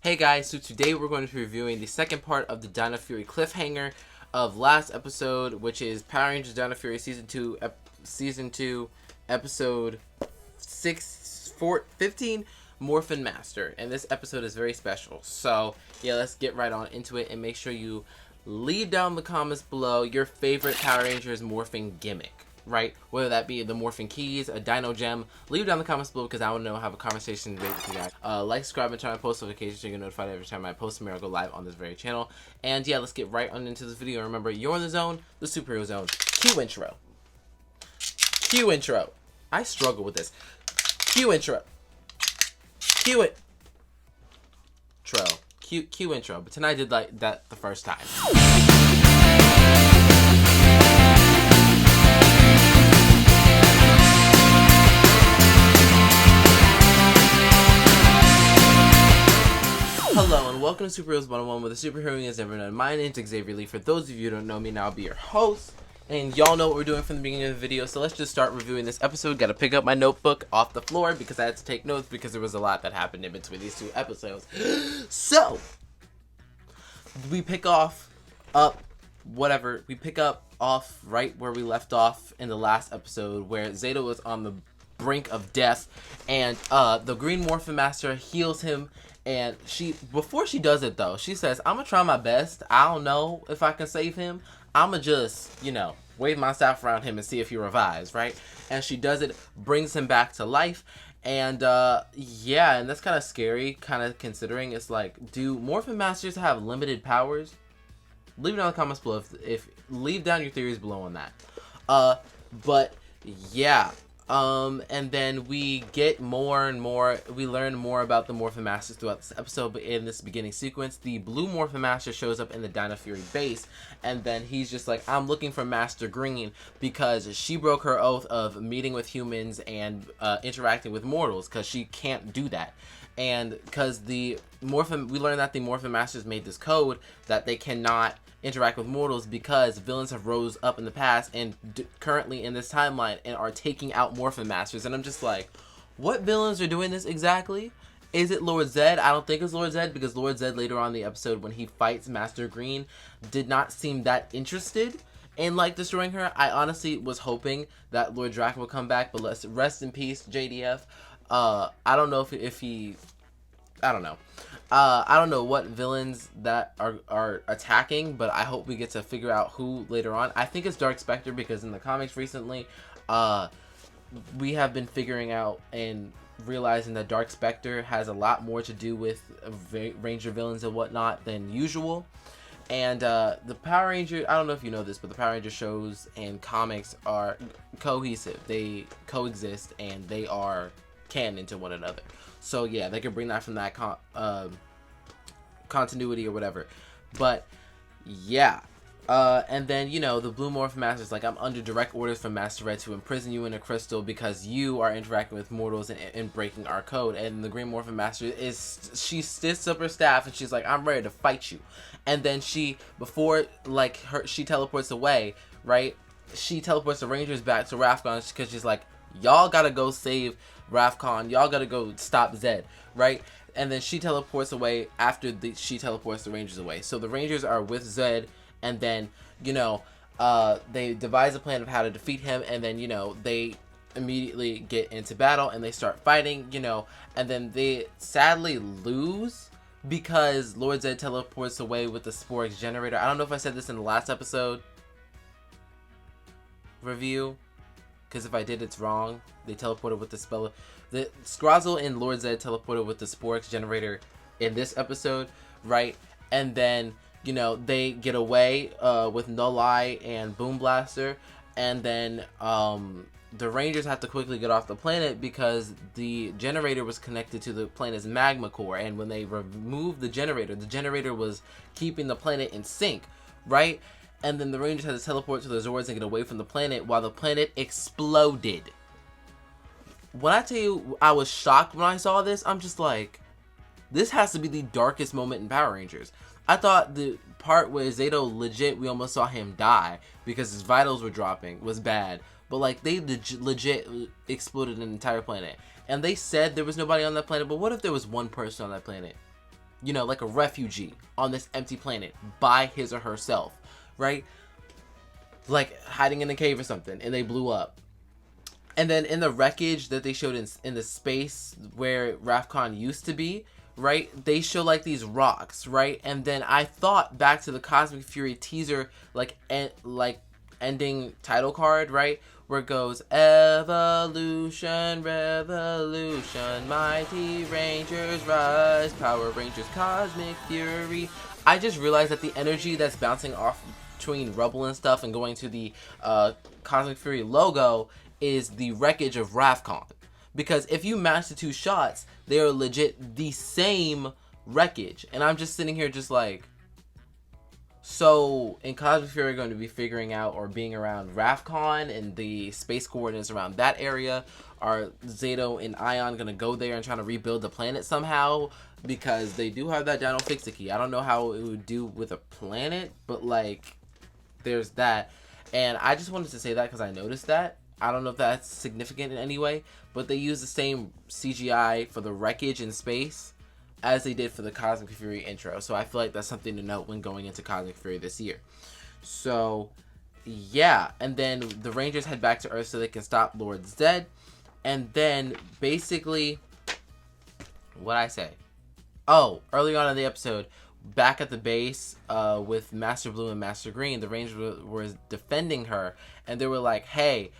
Hey guys, so today we're going to be reviewing the second part of the DinoFury cliffhanger of last episode, which is Power Rangers DinoFury Season 2, Episode 15, Morphin Master. And this episode is very special. So, yeah, let's get right on into it and make sure you leave down in the comments below your favorite Power Rangers morphing gimmick. Right? Whether that be the Morphin Keys, a Dino Gem, leave it down in the comments below because I want to know, have a conversation with you guys. Like, subscribe, and turn on post notifications so you get notified every time I post a miracle live on this very channel. And yeah, let's get right on into this video. Remember, you're in the zone, the superhero zone. Cue intro. Cue intro. I struggle with this. Cue intro. Cue it. Cue intro. But tonight I did like that the first time. Hello and welcome to Superheroes 101, where the superhero has never known. My name's Xavier Lee. For those of you who don't know me, now I'll be your host. And y'all know what we're doing from the beginning of the video, so let's just start reviewing this episode. Gotta pick up my notebook off the floor because I had to take notes because there was a lot that happened in between these two episodes. So, we pick off right where we left off in the last episode, where Zeta was on the brink of death, and the Green Morphin Master heals him. And before she does it though, she says, I'm gonna try my best. I don't know if I can save him. I'm gonna just, wave my staff around him and see if he revives, right? And she does it, brings him back to life. And yeah, and that's kind of scary, kind of considering it's like, do Morphin Masters have limited powers? Leave it down in the comments below if leave down your theories below on that. But yeah. And then we get more and more, we learn more about the Morphin Masters throughout this episode, but in this beginning sequence, the blue Morphin Master shows up in the DinoFury base, and then he's just like, I'm looking for Master Green, because she broke her oath of meeting with humans and interacting with mortals, because she can't do that. And because we learned that the Morphin Masters made this code that they cannot interact with mortals because villains have rose up in the past and currently in this timeline and are taking out Morphin Masters. And I'm just like, what villains are doing this exactly? Is it Lord Zed? I don't think it's Lord Zed, because Lord Zed later on in the episode when he fights Master Green did not seem that interested in like destroying her. I honestly was hoping that Lord Draken would come back, but let's rest in peace, JDF. I don't know if he, I don't know. I don't know what villains that are attacking, but I hope we get to figure out who later on. I think it's Dark Spectre, because in the comics recently, we have been figuring out and realizing that Dark Spectre has a lot more to do with Ranger villains and whatnot than usual. And the Power Ranger, I don't know if you know this, but the Power Ranger shows and comics are cohesive. They coexist and they are canon to one another. So yeah, they can bring that from that continuity or whatever. But yeah, and then the Blue Morphin Master is like, I'm under direct orders from Master Red to imprison you in a crystal because you are interacting with mortals and breaking our code. And the Green Morphin Master she sticks up her staff and she's like, I'm ready to fight you. And then she teleports away, right? She teleports the Rangers back to Rafcon because she's like, y'all gotta go save Rafcon, y'all gotta go stop Zed, right? And then she teleports away after she teleports the Rangers away. So the Rangers are with Zed, and then they devise a plan of how to defeat him, and then they immediately get into battle and they start fighting, and then they sadly lose because Lord Zed teleports away with the Sporix generator. I don't know if I said this in the last episode review, because if I did, it's wrong. They teleported with the spell. The Scrozzle and Lord Zed teleported with the Sporix generator in this episode, right? And then, they get away with Null Eye and Boom Blaster. And then the Rangers have to quickly get off the planet because the generator was connected to the planet's magma core. And when they removed the generator was keeping the planet in sync, right? And then the Rangers had to teleport to the Zords and get away from the planet while the planet exploded. When I tell you I was shocked when I saw this, I'm just like, this has to be the darkest moment in Power Rangers. I thought the part where Zeta legit, we almost saw him die because his vitals were dropping, was bad. But like, they legit exploded an entire planet. And they said there was nobody on that planet, but what if there was one person on that planet? you know, like a refugee on this empty planet by his or herself, right? Like hiding in a cave or something, and they blew up. And then in the wreckage that they showed in the space where Rafcon used to be, right, they show like these rocks, right? And then I thought back to the Cosmic Fury teaser, like ending title card, right, where it goes, evolution, revolution, mighty rangers rise, Power Rangers Cosmic Fury. I just realized that the energy that's bouncing off between rubble and stuff and going to the Cosmic Fury logo is the wreckage of Rafcon. Because if you match the two shots, they are legit the same wreckage. And I'm just sitting here just like, so in Cosmic Fury, we're going to be figuring out or being around Rafcon and the space coordinates around that area. Are Zato and Ion going to go there and try to rebuild the planet somehow? Because they do have that Dino-Fix-A-Key. I don't know how it would do with a planet, but like, there's that. And I just wanted to say that because I noticed that. I don't know if that's significant in any way, but they use the same CGI for the wreckage in space as they did for the Cosmic Fury intro. So I feel like that's something to note when going into Cosmic Fury this year. So, yeah. And then the Rangers head back to Earth so they can stop Lord Zed. And then, basically, what'd I say? Oh, early on in the episode, back at the base with Master Blue and Master Green, the Rangers were defending her. And they were like, hey,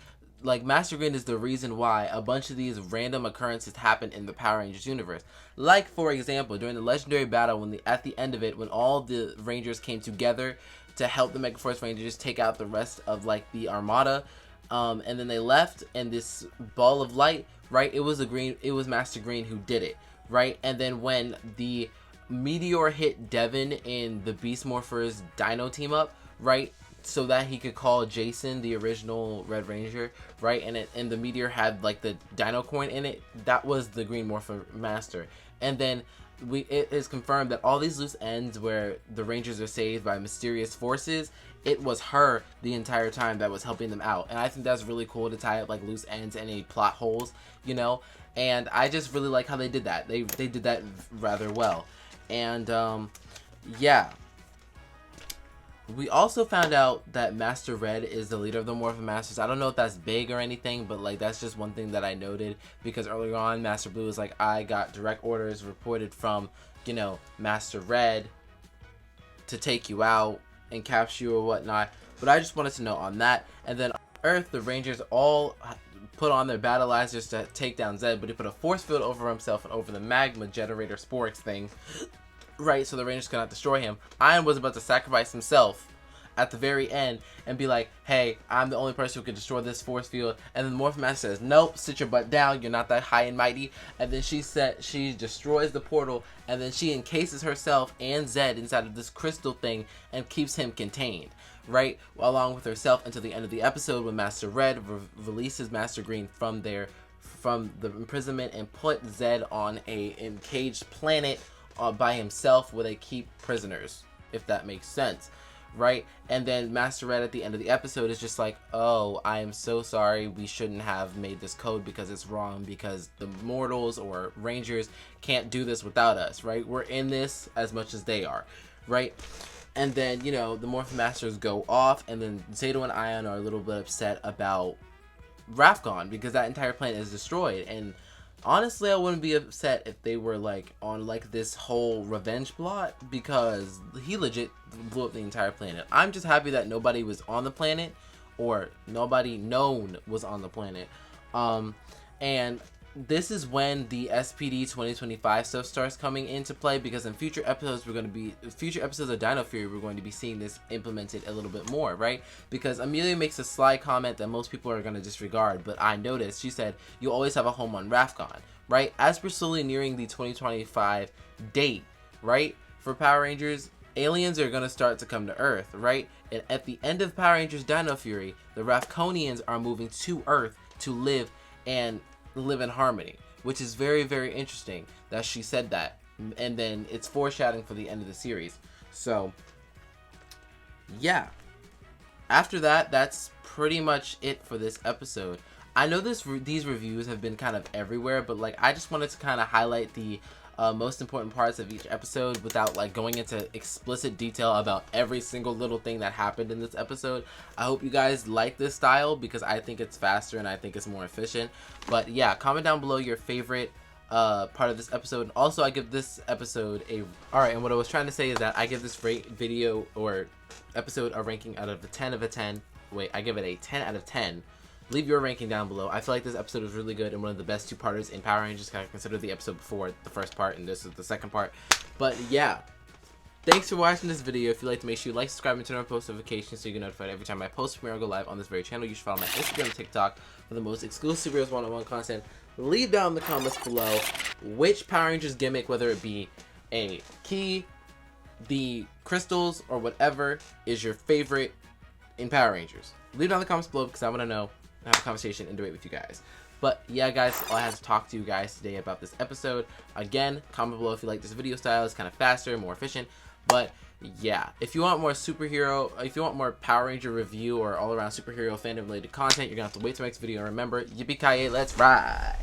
like, Master Green is the reason why a bunch of these random occurrences happen in the Power Rangers universe. Like, for example, during the legendary battle, when at the end of it, when all the Rangers came together to help the Megaforce Rangers take out the rest of, like, the Armada, and then they left, and this ball of light, right, it was Master Green who did it, right? And then when the meteor hit Devin in the Beast Morphers Dino team up, right, so that he could call Jason, the original Red Ranger, right? And the meteor had like the Dino coin in it. That was the Green Morphin Master. And then it is confirmed that all these loose ends where the Rangers are saved by mysterious forces, it was her the entire time that was helping them out. And I think that's really cool to tie up like loose ends and any plot holes, you know? And I just really like how they did that. They did that rather well. And yeah. We also found out that Master Red is the leader of the Morphin Masters. I don't know if that's big or anything, but like that's just one thing that I noted, because earlier on Master Blue was like, I got direct orders reported from, you know, Master Red to take you out and capture you or whatnot. But I just wanted to know on that. And then on Earth, the Rangers all put on their battleizers to take down Zed, but he put a force field over himself and over the magma generator Sporix thing. Right, so the Rangers cannot destroy him. Ion was about to sacrifice himself at the very end and be like, hey, I'm the only person who can destroy this force field. And then the Morphin Master says, nope, sit your butt down, you're not that high and mighty. And then she destroys the portal, and then she encases herself and Zed inside of this crystal thing and keeps him contained, right? Along with herself until the end of the episode, when Master Red releases Master Green from the imprisonment and put Zed on a encaged planet by himself where they keep prisoners, if that makes sense, right? And then Master Red at the end of the episode is just like, oh, I am so sorry, we shouldn't have made this code because it's wrong, because the mortals or Rangers can't do this without us, right? We're in this as much as they are, right? And then, you know, the Morphin Masters go off, and then Zato and Ion are a little bit upset about Rafcon because that entire planet is destroyed. And honestly, I wouldn't be upset if they were like on like this whole revenge plot, because he legit blew up the entire planet. I'm just happy that nobody was on the planet, or nobody known was on the planet. And this is when the SPD 2025 stuff starts coming into play, because in future episodes of DinoFury, we're going to be seeing this implemented a little bit more, right? Because Amelia makes a sly comment that most people are going to disregard, but I noticed. She said, you always have a home on Rafcon, right? As we're slowly nearing the 2025 date, right, for Power Rangers, aliens are going to start to come to Earth, right? And at the end of Power Rangers DinoFury, the Rafconians are moving to Earth to live in harmony, which is very, very interesting that she said that. And then it's foreshadowing for the end of the series. So yeah, after that, that's pretty much it for this episode. I know these reviews have been kind of everywhere, but like I just wanted to kind of highlight the most important parts of each episode without like going into explicit detail about every single little thing that happened in this episode. I hope you guys like this style because I think it's faster and I think it's more efficient. But yeah, comment down below your favorite part of this episode. Also, I give this episode a... Alright, and what I was trying to say is that I give this video or episode a ranking out of a 10 of a 10. Wait, I give it a 10 out of 10. Leave your ranking down below. I feel like this episode was really good and one of the best two-parters in Power Rangers. I consider the episode before the first part and this is the second part. But yeah, thanks for watching this video. If you'd like to, make sure you like, subscribe, and turn on post notifications so you get notified every time I post, premiere, or go live on this very channel. You should follow my Instagram and TikTok for the most exclusive Superheroes one-on-one content. Leave down in the comments below which Power Rangers gimmick, whether it be a key, the crystals, or whatever, is your favorite in Power Rangers. Leave down in the comments below because I want to know. Have a conversation and debate with you guys. But yeah, guys, all I had to talk to you guys today about this episode. Again, comment below if you like this video style. It's kind of faster, more efficient. But yeah, if you want more superhero, if you want more Power Ranger review or all around superhero fandom related content, you're gonna have to wait till the next video. And remember, yippee-ki-yay, let's ride.